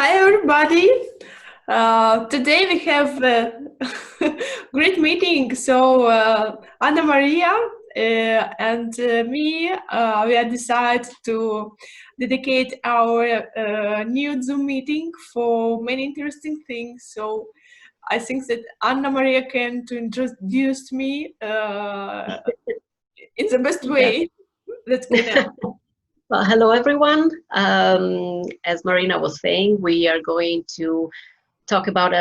Hi everybody. Today we have a great meeting. So Anna Maria and me, we have decided to dedicate our new Zoom meeting for many interesting things. So I think that Anna Maria can to introduce me in the best way that can help. Well, hello everyone. As Marina was saying, we are going to talk about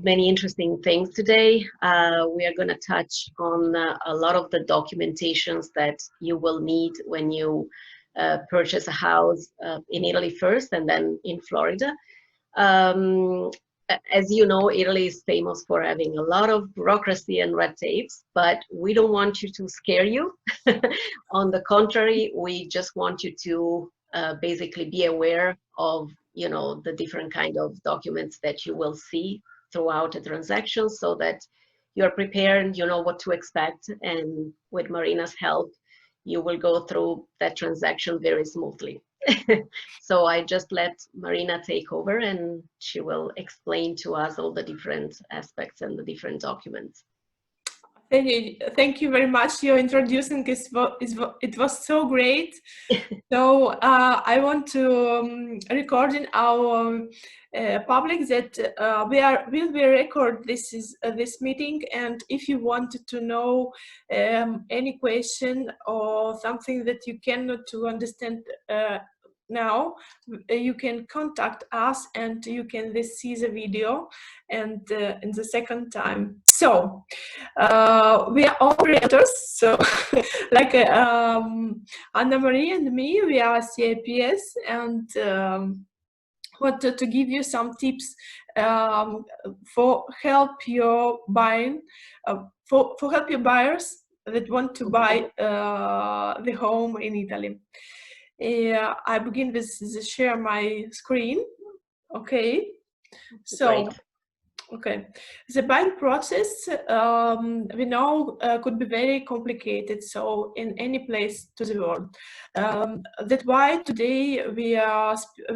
many interesting things today. We are going to touch on a lot of the documentations that you will need when you purchase a house in Italy first and then in Florida. As you know, Italy is famous for having a lot of bureaucracy and red tapes, but we don't want you to scare you. On the contrary, we just want you to basically be aware of, the different kind of documents that you will see throughout a transaction so that you're prepared, you know what to expect, and with Marina's help, you will go through that transaction very smoothly. So I just let Marina take over and she will explain to us all the different aspects and the different documents. Thank you very much. Your introducing it was so great. So I want to record in our public that we'll be record this meeting, and if you wanted to know any question or something that you cannot to understand now, you can contact us and you can see the video and in the second time. So we are all realtors, so like Anna Maria and me, we are CIPS, and want to give you some tips for help your buying for help your buyers that want to buy the home in Italy. I begin with share my screen. Okay, so. Great. Okay, the buying process we know could be very complicated. So in any place to the world, that's why today we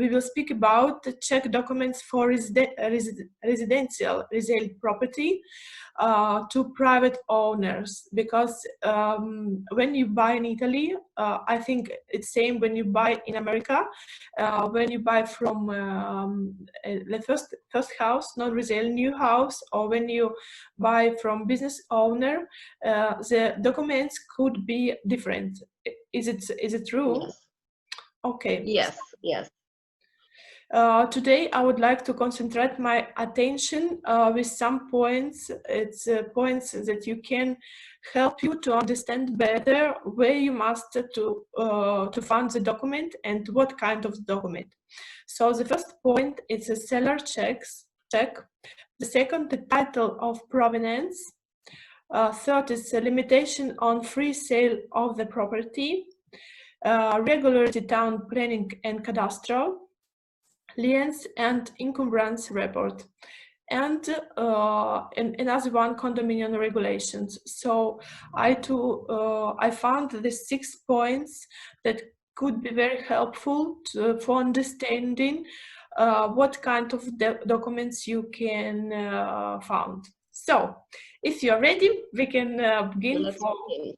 will speak about the check documents for residential resale property to private owners, because when you buy in Italy, I think it's same when you buy in America. When you buy from the first house, not resale, new house, or when you buy from business owner, the documents could be different. Is it true? Yes. Okay. Yes. Today I would like to concentrate my attention with some points. It's points that you can help you to understand better where you must to find the document and what kind of document. So the first point is a seller check. The second, the title of provenance. Third is a limitation on free sale of the property. Regularity, town planning and cadastral. Liens and encumbrance report, and another one, condominium regulations. So I found the 6 points that could be very helpful for understanding what kind of documents you can find. So if you're ready, we can begin for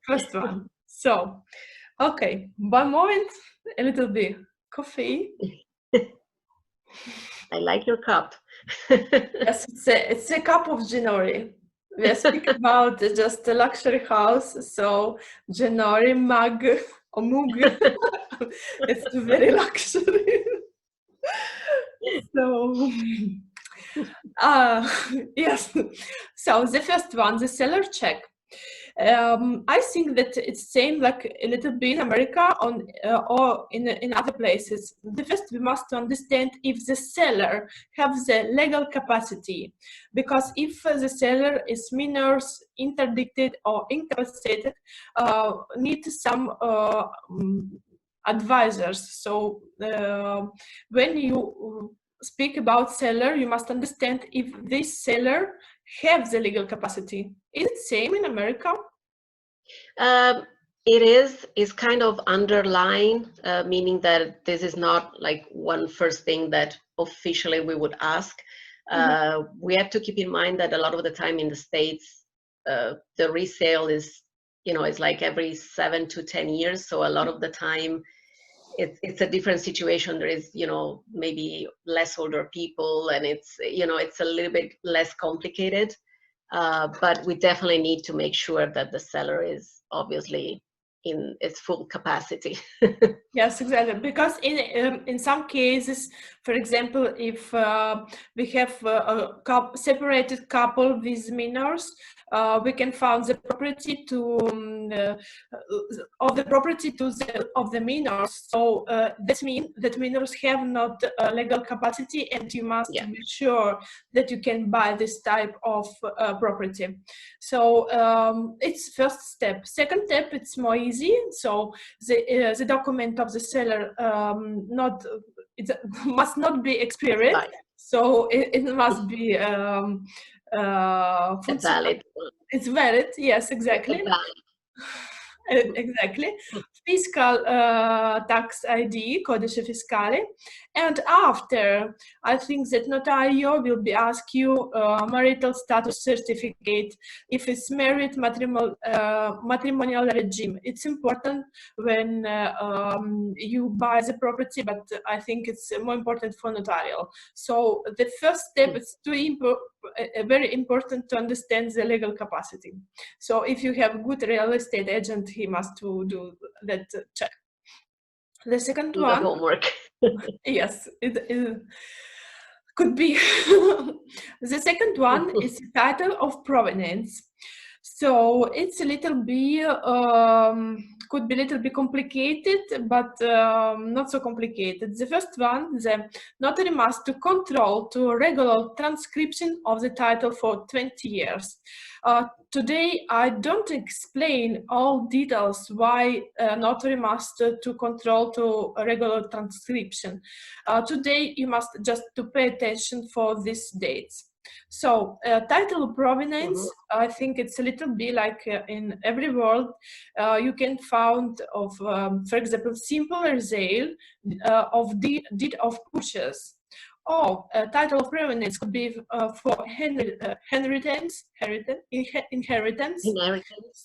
first one. So, okay, one moment, a little bit coffee. I like your cup. Yes, it's a cup of Ginori. We are speaking about just a luxury house, so Ginori mug or mug, it's very luxury. So, yes. So the first one, the seller check. I think that it's same like a little bit in America or in other places. The first, we must understand if the seller has the legal capacity, because if the seller is minors, interdicted or incapacitated, need some advisors. So when you speak about seller, you must understand if this seller have the legal capacity. Is it same in America? It is kind of underlying, meaning that this is not like one first thing that, officially we would ask. We have to keep in mind that a lot of the time in the States, the resale is, you know, it's like every 7 to 10 years. So a lot of the time, it's a different situation. There is, you know, maybe less older people, and it's, you know, it's a little bit less complicated. But we definitely need to make sure that the seller is obviously in its full capacity. Yes, exactly. Because in some cases, for example, if we have a separated couple with minors, we can found the property to of the property to the of the minors. So that means that minors have not legal capacity, and you must be sure that you can buy this type of property. So it's first step. Second step, it's more easy. So the document of the seller must not be expired. Right. So it must be valid. It's valid. Yes, exactly. Exactly. Fiscal tax ID, codice fiscale. And after, I think that notario will be ask you marital status certificate, if it's married, matrimonial regime. It's important when you buy the property, but I think it's more important for notarial. So the first step is very important to understand the legal capacity. So if you have good real estate agent, he must do that check. The second one, the homework. Yes, it could be. The second one is the title of provenance. So it's a little bit, could be a little bit complicated, but not so complicated. The first one, the notary must to control to regular transcription of the title for 20 years. Today, I don't explain all details why notary must to control to regular transcription. Today, you must just to pay attention for these dates. So title of provenance, I think it's a little bit like in every world, you can find of, for example, simple resale of deed of purchase. Or title of provenance could be for inheritance,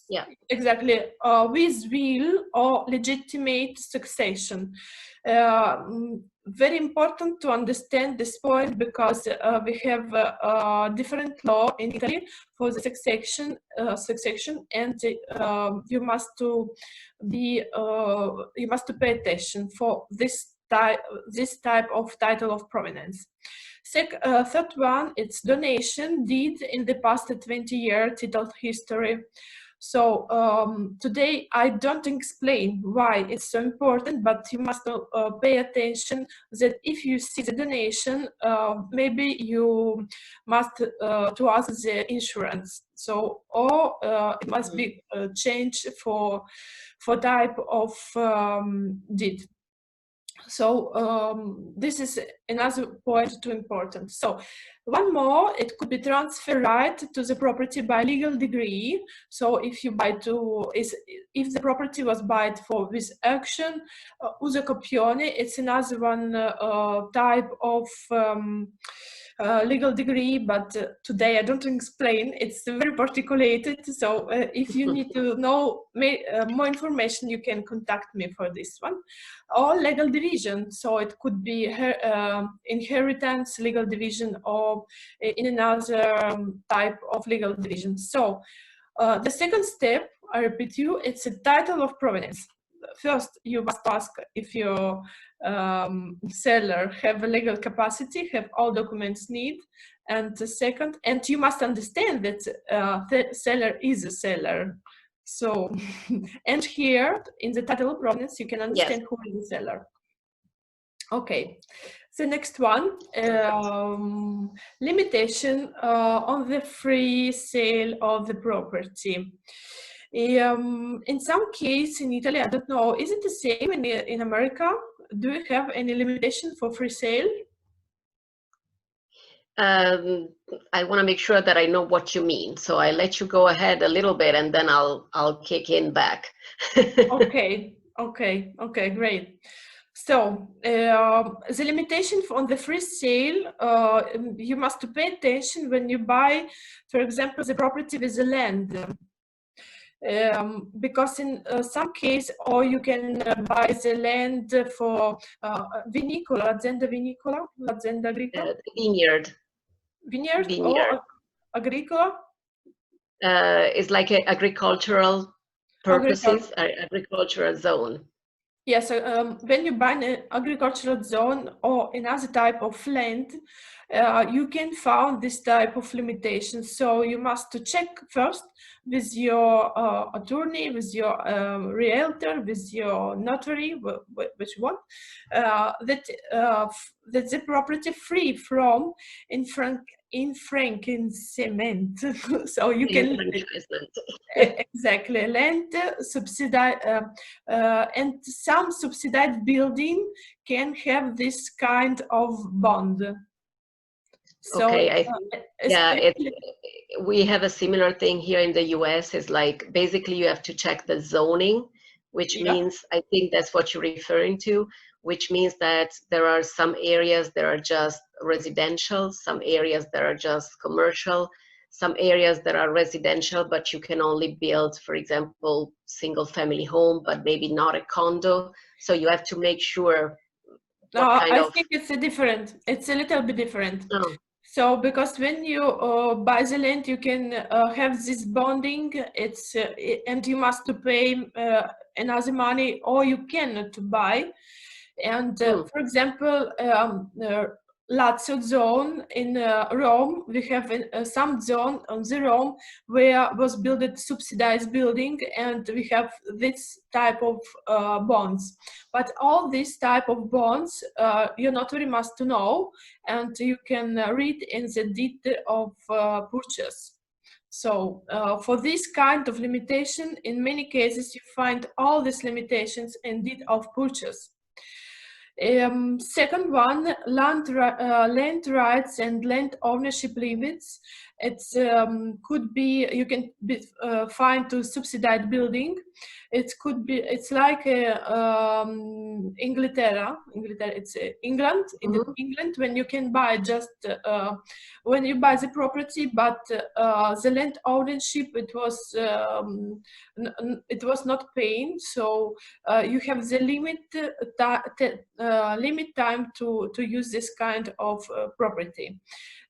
yeah, exactly, with will or legitimate succession. Very important to understand this point, because we have different law in Italy for the succession, and you must to be you must to pay attention for this type of title of provenance. Third one, it's donation deed in the past 20-year title history. So today I don't explain why it's so important, but you must pay attention that if you see the donation, maybe you must to ask the insurance. So, or it must be changed for type of deed. So this is another point too important. So one more, it could be transfer right to the property by legal degree. So if you buy if the property was bought for with auction, usucapione, it's another one type of legal degree, but today I don't explain. It's very particulated. So if you need to know more information, you can contact me for this one. Or legal division. So it could be inheritance, legal division, or in another type of legal division. So the second step, I repeat you, it's a title of provenance. First, you must ask if your seller have a legal capacity, have all documents need, and the second, and you must understand that the seller is a seller. So, and here in the title of provenance, you can understand who is the seller. Okay, the next one, limitation on the free sale of the property. In some case in Italy, I don't know, is it the same in America? Do you have any limitation for free sale? I want to make sure that I know what you mean, so I let you go ahead a little bit, and then I'll kick in back. Okay, great. So the limitation on the free sale, you must pay attention when you buy, for example, the property with the land. Because in some case, or you can buy the land for vinicola, azienda vinicola, azienda agricola, Vineyard. vineyard, Vineyard. or agricola. It's like an agricultural purposes, agricultural zone. Yes, when you buy an agricultural zone or another type of land, you can find this type of limitations. So you must to check first with your attorney, with your realtor, with your notary, which one, that the property free from enfranchisement. So you can exactly land subsidized and some subsidized building can have this kind of bond. So okay, we have a similar thing here in the US. Is like basically you have to check the zoning, which means, I think that's what you're referring to, which means that there are some areas that are just residential, some areas that are just commercial, some areas that are residential, but you can only build, for example, single family home, but maybe not a condo. So you have to make sure what kind I think it's a little bit different. Oh. So because when you buy the land, you can have this bonding, and you must to pay another money, or you cannot to buy. And for example, Lazio zone in Rome, we have some zone on the Rome where was built a subsidized building, and we have this type of bonds. But all these type of bonds, your notary must know, and you can read in the deed of purchase. So for this kind of limitation, in many cases, you find all these limitations in deed of purchase. Second one, land rights and land ownership limits. It's could be, you can find to subsidized building. It could be, it's like Inglaterra, it's England. In England, when you can buy just when you buy the property, but the land ownership, it was not paying. So you have the limit time to use this kind of property.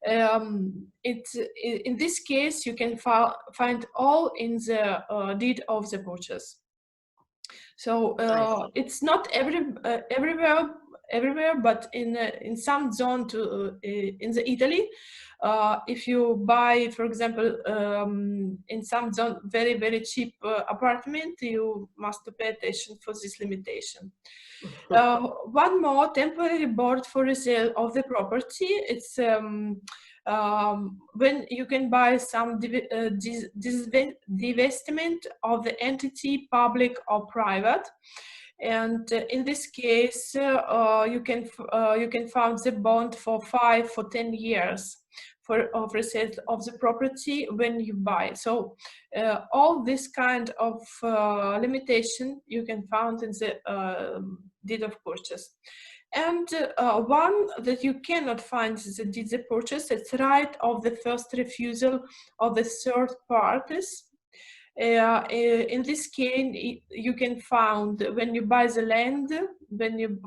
In this case, you can find all in the deed of the purchase. So it's not everywhere, but in some zone in the Italy, if you buy, for example, in some zone very cheap apartment, you must pay attention for this limitation. One more, temporary board for resale of the property. It's when you can buy some divestment of the entity, public or private. And in this case, you can find the bond for 5 or 10 years of resale of the property when you buy. So all this kind of limitation you can find in the deed of purchase. And one that you cannot find in the deed of purchase, it's right of the first refusal of the third parties. In this case, you can find when you buy the land, when you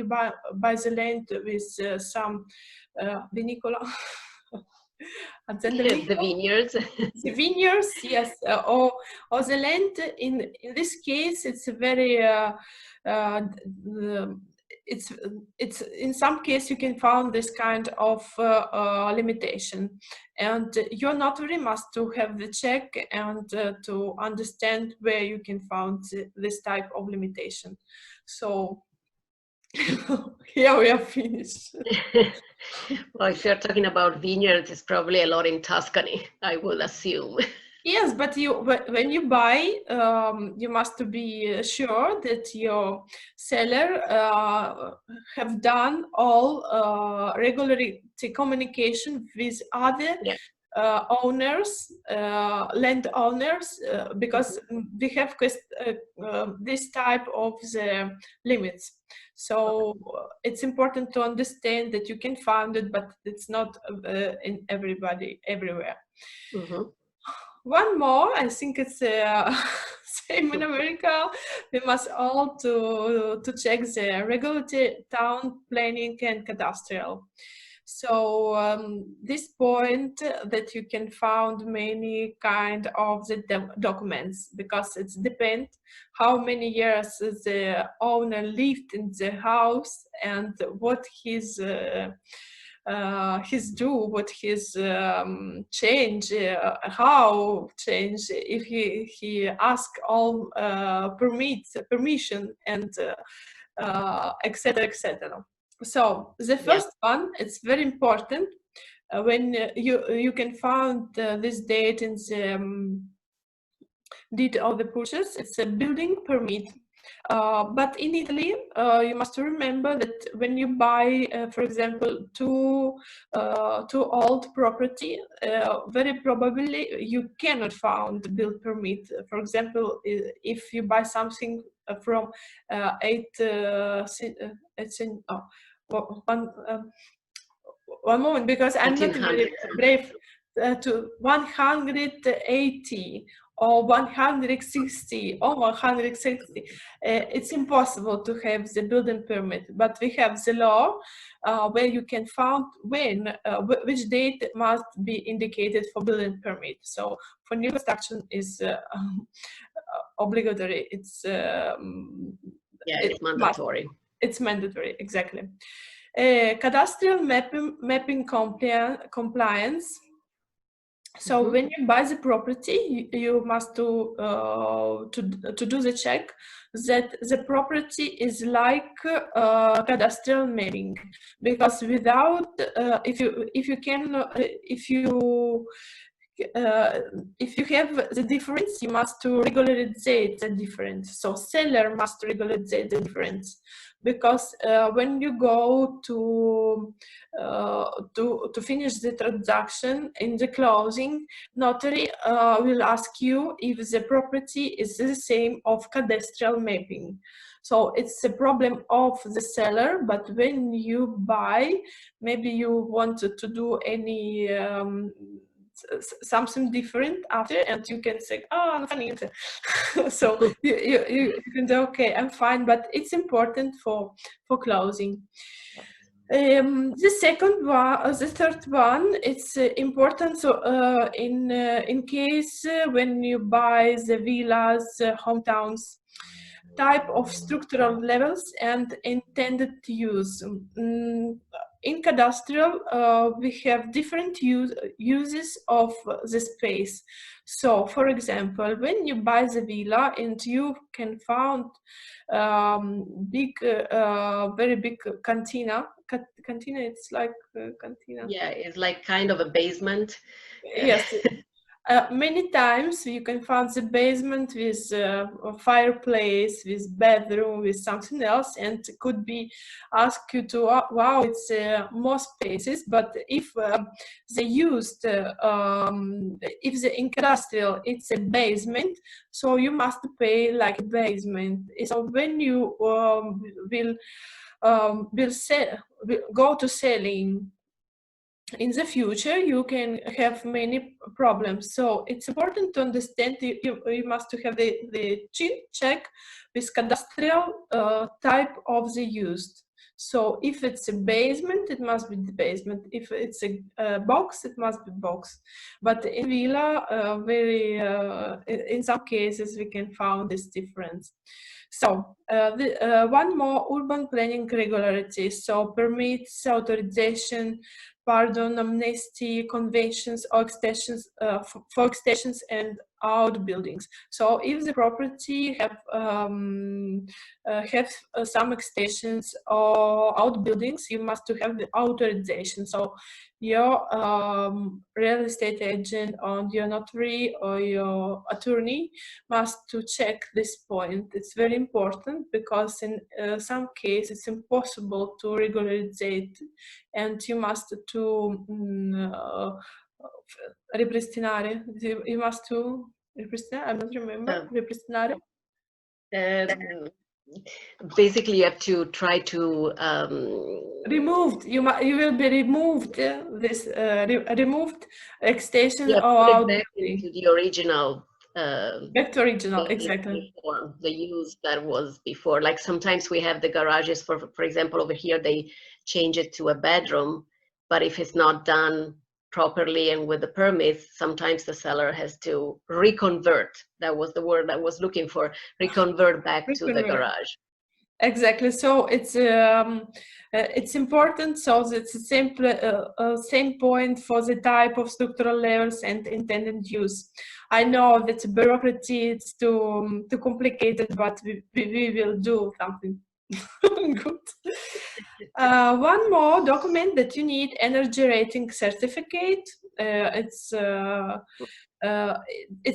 buy the land with some vinicola. The vineyards. The vineyards, yes, or the land. In this case, it's a very it's in some case you can find this kind of limitation, and your notary must to have the check and to understand where you can find this type of limitation. So here we are finished. Well, if you're talking about vineyards, it's probably a lot in Tuscany, I will assume. Yes, but when you buy, you must be sure that your seller have done all regularity communication with other owners, landowners, because we have this type of the limits. So it's important to understand that you can find it, but it's not in everywhere. One more, I think it's same in America. We must all to check the regulatory, town planning, and cadastral. So this point that you can find many kind of the documents, because it's depend how many years the owner lived in the house and what his what his change, how change, if he ask all permission and etc. etc. So the first one, it's very important when you can find this date in the deed of the purchase. It's a building permit. But in Italy, you must remember that when you buy, for example, too old property, very probably you cannot find the build permit. For example, if you buy something from one moment, because I'm not very brave, to 180 or 160 or 160. It's impossible to have the building permit, but we have the law where you can find when, which date must be indicated for building permit. So for new construction is obligatory. It's it's mandatory. It's mandatory, exactly. Cadastral mapping compliance. So when you buy the property, you must to do the check that the property is like cadastral mapping, because without if you have the difference, you must to regularize the difference. So seller must regularize the difference, because when you go to finish the transaction in the closing, notary will ask you if the property is the same of cadastral mapping. So it's a problem of the seller, but when you buy, maybe you want to do any something different after, and you can say, oh, I'm fine. So you can say, okay, I'm fine, but it's important for closing. The second one, the third one, it's important. So in case when you buy the villas, hometowns, type of structural levels and intended use. In cadastral, we have different uses of the space. So, for example, when you buy the villa and you can find big, very big cantina. Cantina, it's like cantina. Yeah, it's like kind of a basement. Yes. Many times you can find the basement with a fireplace, with bedroom, with something else, and could be asked you to, wow, it's more spaces. But if they used, if the industrial, it's a basement, so you must pay like a basement. So when you will go to selling in the future, you can have many problems. So it's important to understand you must have the check with cadastral type of the used. So if it's a basement, it must be the basement. If it's a box, it must be box. But in villa, in some cases, we can find this difference. So one more, urban planning regularity. So permits, authorization, pardon, amnesty, conventions, or extensions for extensions and outbuildings. So if the property have some extensions or outbuildings, you must to have the authorization. So your real estate agent or your notary or your attorney must to check this point. It's very important, because in some cases it's impossible to regularize it, and you must to ripristinare. You must to ripristinare. I don't remember. Ripristinare. Basically, you have to try to removed. You will be removed. This removed extension yeah, or put it back into the original. Back to original, exactly. Form, the use that was before. Like sometimes we have the garages, for example, over here, they change it to a bedroom, but if it's not done properly and with the permits, sometimes the seller has to reconvert. That was the word I was looking for, reconvert back to the garage. Exactly. So it's important. So it's the same point for the type of structural levels and intended use. I know that bureaucracy is too complicated, but we will do something good. One more document that you need: energy rating certificate. It's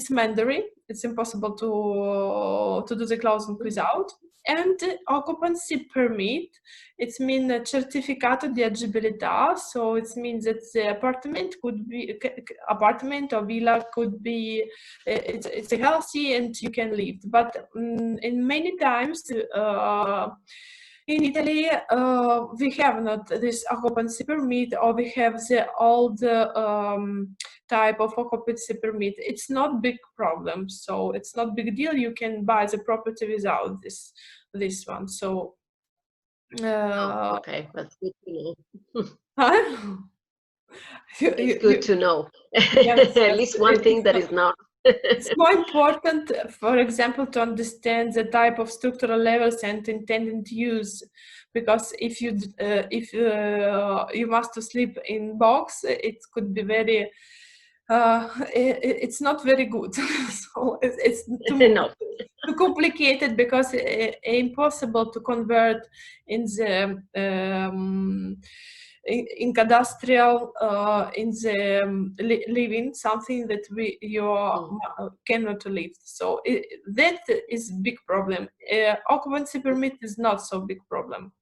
mandatory. It's impossible to do the closing without. And occupancy permit. It means certificato di agibilità. So it means that the apartment could be apartment or villa could be it's healthy and you can live. But in many times in Italy, we have not this occupancy permit, or we have the old type of occupancy permit. It's not big problem, so it's not big deal. You can buy the property without this one. So okay, that's good to know. It's good to know. Yes, at least one thing that is not. It's more important, for example, to understand the type of structural levels and intended use, because if you must sleep in box, it could be very it's not very good. So it's too complicated, because it's impossible to convert in the in cadastral in the living something that you cannot live. So that is big problem. Occupancy permit is not so big problem.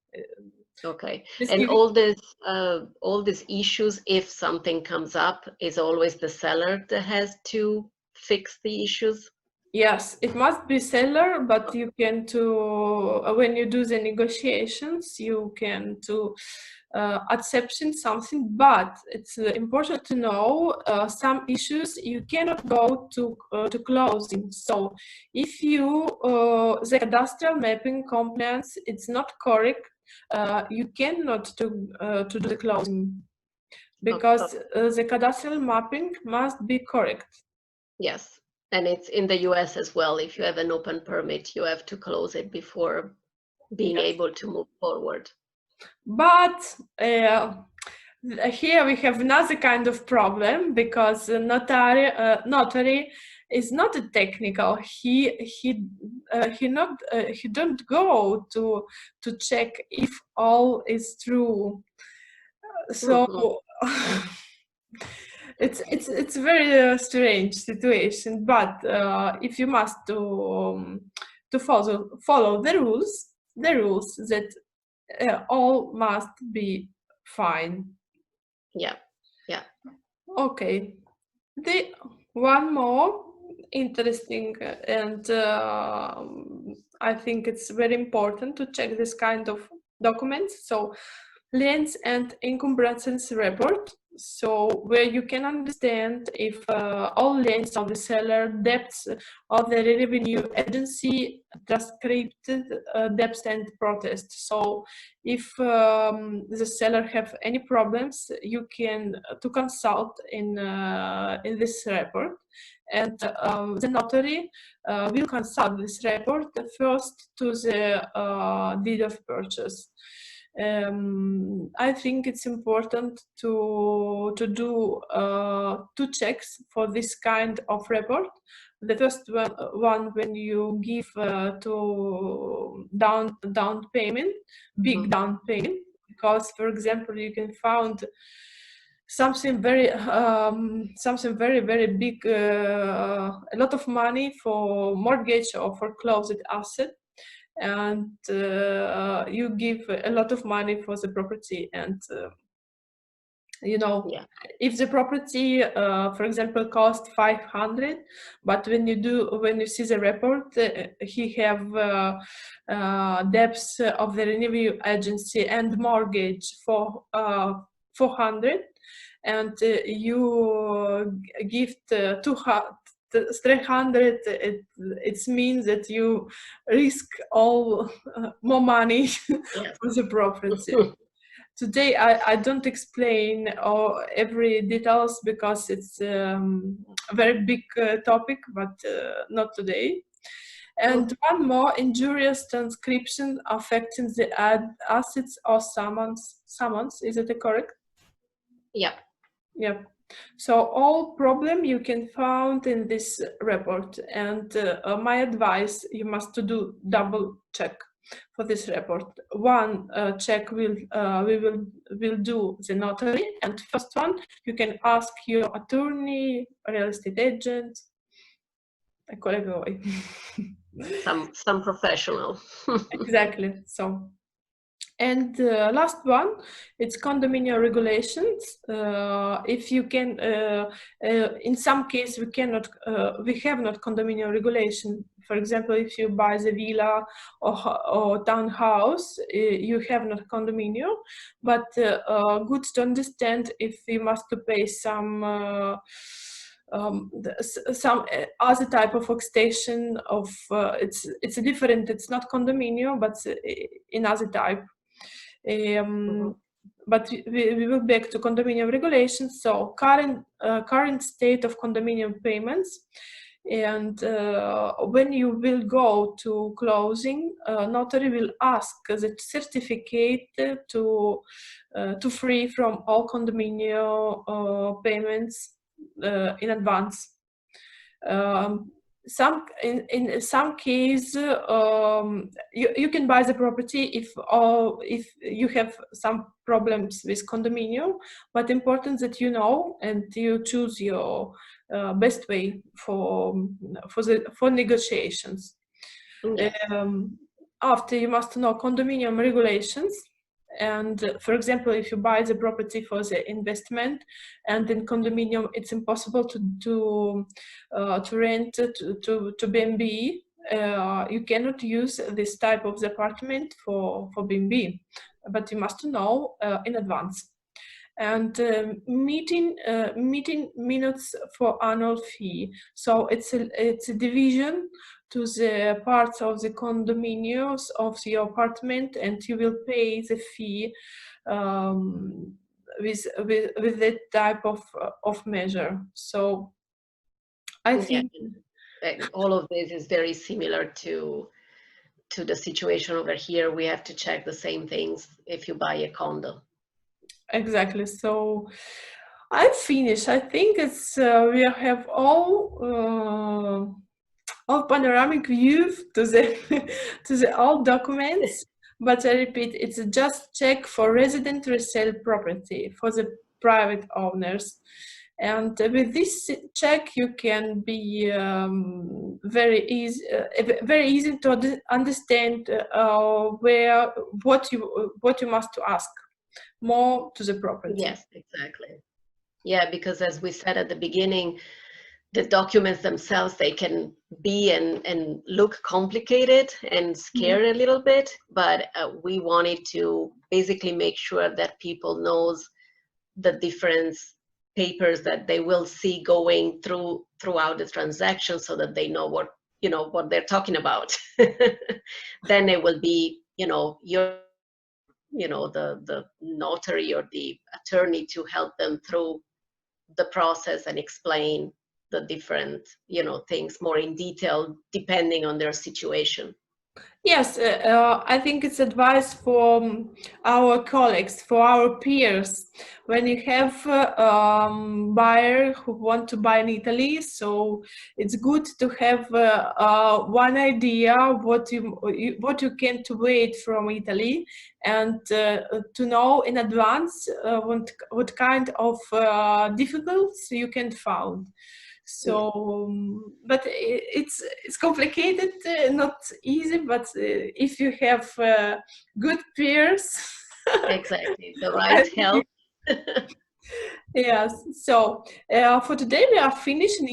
Okay, and all these issues, if something comes up, is always the seller that has to fix the issues? Yes, it must be seller, but you can when you do the negotiations, you can accept something, but it's important to know some issues you cannot go to closing. So if you the cadastral mapping compliance it's not correct, you cannot to do the closing, because the cadastral mapping must be correct. Yes, and it's in the US as well. If you have an open permit, you have to close it before being able to move forward. But here we have another kind of problem, because the notary is not a technical. He don't go to check if all is true. So it's a very strange situation. But if you must to follow the rules that all must be fine. Yeah. Okay. The one more interesting, and I think it's very important to check this kind of documents. So liens and encumbrances report. So where you can understand if all liens of the seller, debts of the revenue agency, transcribed debts and protests. So if the seller have any problems, you can to consult in this report, and the notary will consult this report first to the deed of purchase. I think it's important to do 2 checks for this kind of report. The first one when you give to down payment, big down payment, because for example you can find something very very big, a lot of money for mortgage or foreclosed asset, and you give a lot of money for the property, and You know, Yeah. if the property, for example, cost 500, but when you see the report, he have debts of the renewal agency and mortgage for 400, and you give 300, it means that you risk all more money Yes. for the property. Today I don't explain every details because it's a very big topic, but not today. And one more, injurious transcription affecting the assets or summons. Is it correct? Yeah. Yep. So all problem you can find in this report, and my advice, you must to do double check for this report. One check we will do the notary, and first one you can ask your attorney, real estate agent, a collega voi. Some professional. Exactly. So. And last one, it's condominium regulations. If you can, in some case, we have not condominium regulation. For example, if you buy the villa or townhouse, you have not condominium. But good to understand if you must to pay some other type of extension of it's a different. It's not condominium, but in other type. But we will back to condominium regulations. So current state of condominium payments, and when you will go to closing, notary will ask the certificate to free from all condominium payments in advance. In some case, you can buy the property if you have some problems with condominium, but important that you know and you choose your best way for negotiations. Yes. After, you must know condominium regulations. And for example, if you buy the property for the investment, and in condominium it's impossible to rent to B&B, you cannot use this type of the apartment for B&B, but you must know in advance. And meeting minutes for annual fee. So it's a division to the parts of the condominiums of your apartment, and you will pay the fee with that type of measure. So I think all of this is very similar to the situation over here. We have to check the same things if you buy a condo. Exactly. So I finished. I think it's we have all panoramic view to the to the all documents. But I repeat, it's just check for resident resale property for the private owners. And with this check, you can be very easy to understand what you must to ask more to the property. Yes, exactly. Yeah, because as we said at the beginning, the documents themselves, they can be and look complicated and scary a little bit, but we wanted to basically make sure that people knows the different papers that they will see going throughout the transaction, so that they know what they're talking about. Then it will be the notary or the attorney to help them through the process and explain the different things more in detail depending on their situation. Yes, I think it's advice for our colleagues, for our peers. When you have buyer who want to buy in Italy, so it's good to have one idea what you can to wait from Italy, and to know in advance what kind of difficulties you can find. So, but it's complicated, not easy. But if you have good peers, Exactly, the right help. Yes. So for today we are finishing